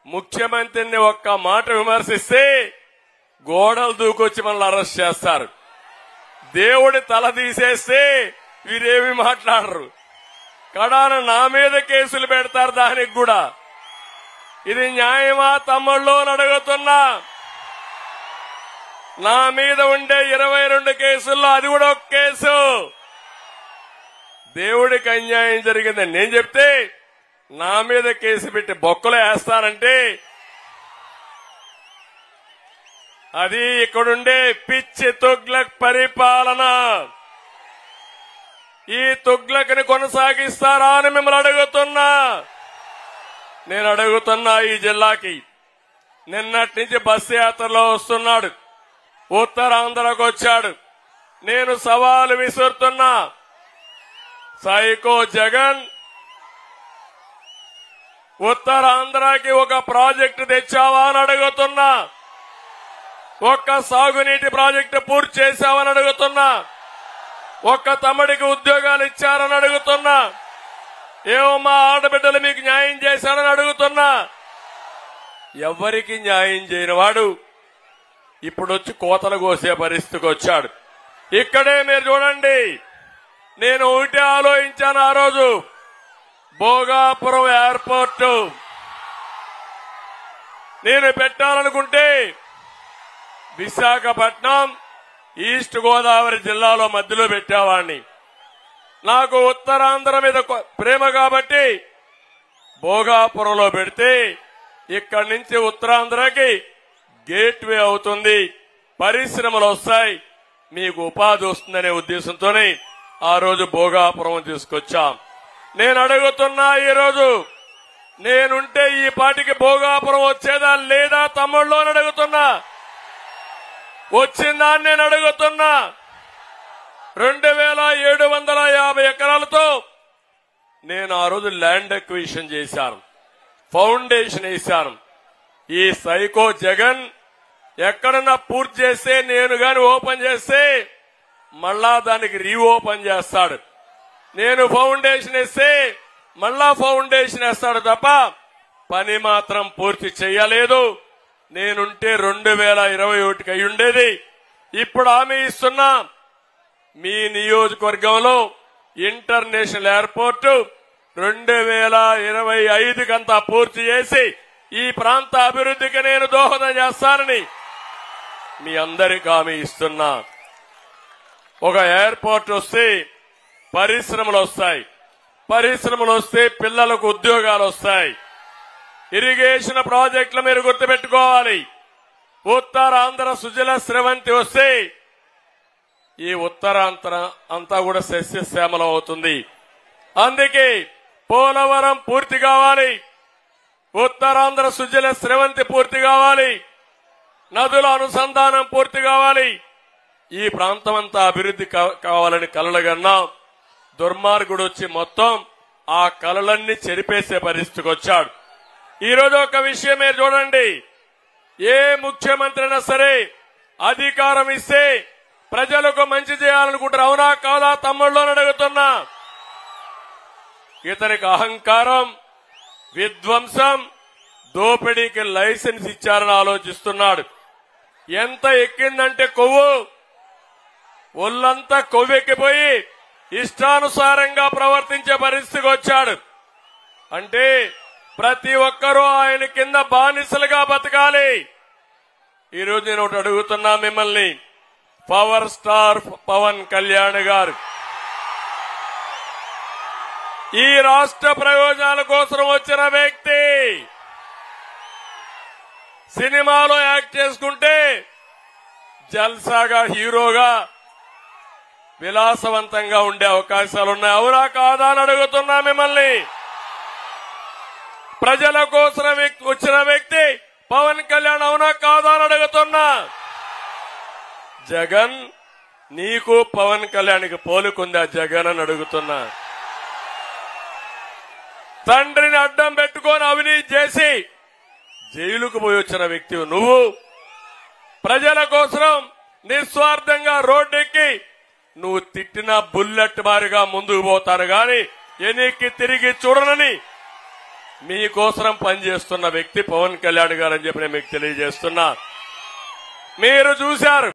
ముఖ్యమంత్రిని ఒక్క మాట విమర్శిస్తే గోడలు దూకొచ్చి మనల్ని అరెస్ట్ చేస్తారు. దేవుడి తల తీసేస్తే వీరేమి మాట్లాడరు. కడాన నా మీద కేసులు పెడతారు. దానికి కూడా ఇది న్యాయమా తమ్ముళ్ళు అని అడుగుతున్నా. నా మీద ఉండే 22 కేసుల్లో అది కూడా ఒక కేసు. దేవుడికి అన్యాయం జరిగిందని నేను చెప్తే నా మీద కేసు పెట్టి బొక్కలు వేస్తారంటే అది ఇక్కడుండే పిచ్చి తుగ్లక్ పరిపాలన. ఈ తుగ్లక్ని కొనసాగిస్తారా అని మిమ్మల్ని అడుగుతున్నా. నేను అడుగుతున్నా ఈ జిల్లాకి. నిన్నటి నుంచి బస్సు యాత్రలో వస్తున్నాడు, ఉత్తరాంధ్రకు వచ్చాడు. నేను సవాలు విసురుతున్నా. సైకో జగన్ ఉత్తరాంధ్రకి ఒక ప్రాజెక్టు తెచ్చావా అని అడుగుతున్నా. ఒక్క సాగునీటి ప్రాజెక్టు పూర్తి చేశావని అడుగుతున్నా. ఒక్క తమ్ముడికి ఉద్యోగాలు ఇచ్చారని అడుగుతున్నా. ఏమో మా ఆడబిడ్డలు మీకు న్యాయం చేశారని అడుగుతున్నా. ఎవరికి న్యాయం చేయని వాడు ఇప్పుడు వచ్చి కోతలు కోసే పరిస్థితికి వచ్చాడు. ఇక్కడే మీరు చూడండి. నేను ఒకటే ఆలోచించాను ఆ రోజు. భోగాపురం ఎయిర్పోర్టు నేను పెట్టాలనుకుంటే విశాఖపట్నం ఈస్ట్ గోదావరి జిల్లాలో మధ్యలో పెట్టేవాడిని. నాకు ఉత్తరాంధ్ర మీద ప్రేమ కాబట్టి భోగాపురంలో పెడితే ఇక్కడి నుంచి ఉత్తరాంధ్రకి గేట్వే అవుతుంది, పరిశ్రమలు వస్తాయి, మీకు ఉపాధి వస్తుందనే ఉద్దేశంతోనే ఆ రోజు భోగాపురం తీసుకొచ్చాం. నేను అడుగుతున్నా, ఈరోజు నేనుంటే ఈ పాటికి భోగాపురం వచ్చేదా లేదా తమ్ముళ్ళు అని అడుగుతున్నా. వచ్చిందా అని నేను అడుగుతున్నా. 2750 ఎకరాలతో నేను ఆ రోజు ల్యాండ్ అక్విజిషన్ చేశాను, ఫౌండేషన్ వేశాను. ఈ సైకో జగన్ ఎక్కడన్నా పూర్తి చేస్తే నేను గాని ఓపెన్ చేస్తే మళ్ళా దానికి రీఓపెన్ చేస్తాడు. నేను ఫౌండేషన్ వేస్తే మళ్ళా ఫౌండేషన్ వేస్తాడు తప్ప పని మాత్రం పూర్తి చేయలేదు. నేనుంటే 2021కి అయి ఉండేది. ఇప్పుడు హామీ ఇస్తున్నా, మీ నియోజకవర్గంలో ఇంటర్నేషనల్ ఎయిర్పోర్టు 2025 అంతా పూర్తి చేసి ఈ ప్రాంత అభివృద్ధికి నేను దోహదం చేస్తానని మీ అందరికీ హామీ ఇస్తున్నా. ఒక ఎయిర్పోర్ట్ వస్తే పరిశ్రమలు వస్తాయి, పరిశ్రమలు వస్తే పిల్లలకు ఉద్యోగాలు వస్తాయి. ఇరిగేషన్ ప్రాజెక్టులు మీరు గుర్తుపెట్టుకోవాలి. ఉత్తరాంధ్ర సుజల స్రవంతి వస్తే ఈ ఉత్తరాంధ్ర అంతా కూడా సస్యశ్యామలం అవుతుంది. అందుకే పోలవరం పూర్తి కావాలి, ఉత్తరాంధ్ర సుజల స్రవంతి పూర్తి కావాలి, నదుల అనుసంధానం పూర్తి కావాలి. ఈ ప్రాంతం అంతా అభివృద్ధి కావాలని కలలుగన్నాం. దుర్మార్గుడు వచ్చి మొత్తం ఆ కలలన్నీ చెరిపేసే పరిస్థితికి వచ్చాడు. ఈ రోజు ఒక విషయం మీరు చూడండి. ఏ ముఖ్యమంత్రి అయినా సరే అధికారం ఇస్తే ప్రజలకు మంచి చేయాలనుకుంటారు. అవునా కాదా తమ్ముళ్ళు అని అడుగుతున్నా. ఇతనికి అహంకారం, విధ్వంసం, దోపిడీకి లైసెన్స్ ఇచ్చారని ఆలోచిస్తున్నాడు. ఎంత ఎక్కిందంటే కొవ్వు, ఒళ్ళంతా కొవ్వెక్కిపోయి ఇష్టానుసారంగా ప్రవర్తించే పరిస్థితికి వచ్చాడు. అంటే ప్రతి ఒక్కరూ ఆయన కింద బానిసలుగా బతకాలి. ఈరోజు నేను ఒకటి అడుగుతున్నా మిమ్మల్ని. పవర్ స్టార్ పవన్ కళ్యాణ్ గారు ఈ రాష్ట్ర ప్రయోజనాల కోసం వచ్చిన వ్యక్తి. సినిమాలో యాక్ట్ చేసుకుంటే జల్సాగా హీరోగా విలాసవంతంగా ఉండే అవకాశాలున్నాయి. అవునా కాదా అని అడుగుతున్నా మిమ్మల్ని. ప్రజల కోసం వచ్చిన వ్యక్తి పవన్ కళ్యాణ్. అవునా కాదా అని అడుగుతున్నా. జగన్, నీకు పవన్ కళ్యాణ్కి పోలుకుందా జగన్ అని అడుగుతున్నా. తండ్రిని అడ్డం పెట్టుకొని అవినీతి చేసి జైలుకు పోయి వచ్చిన వ్యక్తి నువ్వు. ప్రజల కోసం నిస్వార్థంగా రోడ్డెక్కి నువ్వు తిట్టిన బుల్లెట్ మారిగా ముందుకు పోతాను గాని వెనక్కి తిరిగి చూడనని మీకోసం పనిచేస్తున్న వ్యక్తి పవన్ కళ్యాణ్ గారు అని చెప్పి నేను మీకు తెలియజేస్తున్నా. మీరు చూశారు